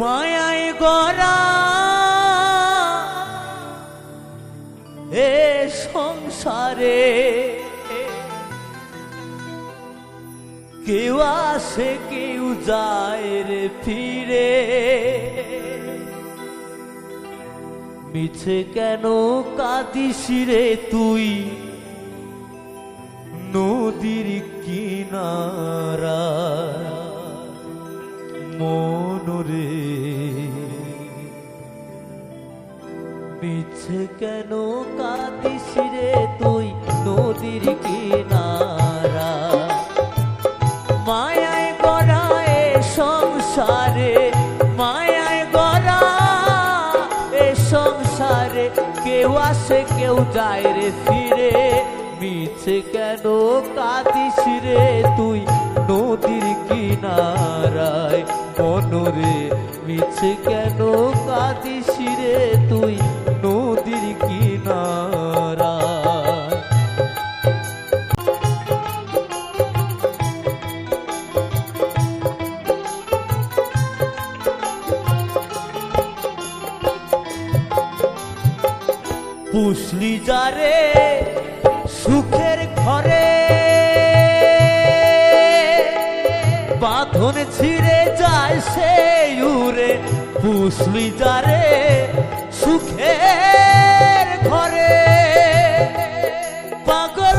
মায়ায় গড়া এ সংসারে কেউ আসে কেউ যায় রে ফিরে, মিছে কেন কাঁদিস রে তুই নদীর কিনারা মনরে, মিছে কেন কাঁদিস রে তুই নদীর কিনারা। মায়ায় গড়া এ সংসারে, মায়ায় গড়া এ সংসারে কেউ আসে কেউ যায় রে ফিরে, মিছে কেন কাঁদিস রে তুই নদীর কিনারায় মনরে, মিছে কেন কাঁদিস রে তুই নদীর কিনারায়। পুষলি যারে সুখের ঘরে, বাঁধন ছিঁড়ে যায় সে উড়ে, পুষলি যারে সুখের ঘরে পাগল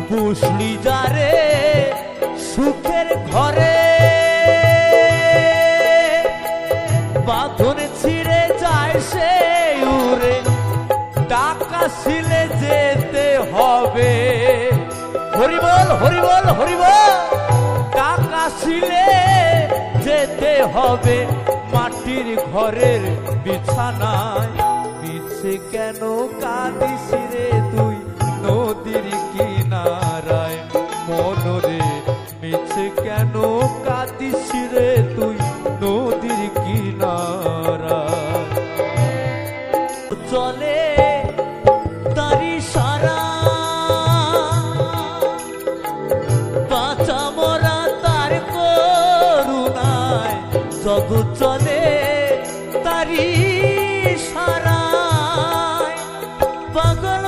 পুষলি যারে সুখের ঘরে, বাঁধন ছিঁড়ে যায় সে উড়ে, টাকা ছিলে যেতে হবে, হরিবল হরিবল হরিবল, টাকা ছিলে যেতে হবে মাটির ঘরের বিছানায়, মিছে কেন কাঁদিস রে তুই নদীর কিনারায় মনরে, মিছে কেন কাঁদিস রে তুই নদীর কিনারায়। চলে তারি সারা বাঁচা মরা তার করুণায়, জগৎ চলে তারি সারা পাগল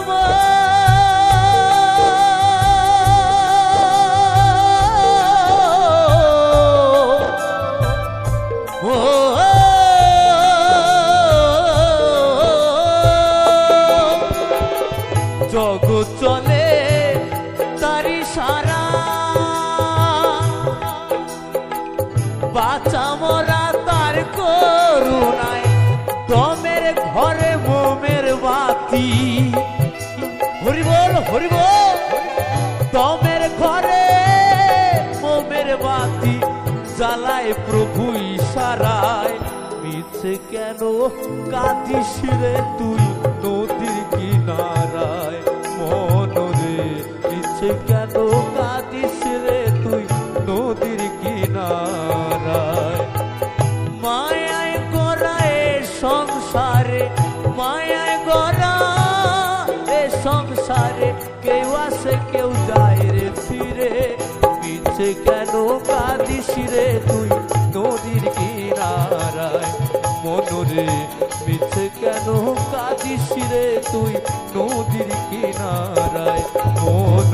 জগৎ চলে তারি সারা বাঁচা মরা তার করুণায়, দমের ঘরে মোমের বাতি, হরিবল হরিবল, দমের ঘরে মোমের বাতি জ্বালায় প্রভু ইশারায়, মিছে কেন কাঁদিস রে তুই নদীর কিনারায় মনরে, মিছে কেন কাঁদিস রে তুই নদীর কিনারায়। মায়ায় গড়া এ সংসারে, মায়ায় গড়া এ সংসারে কেউ আসে কেউ যায় রে ফিরে, মিছে কেন কাঁদিস রে তুই নদীর কিনারায় মনরে, মিছে কেন কাঁদিস রে তুই নদীর কিনারায় মন।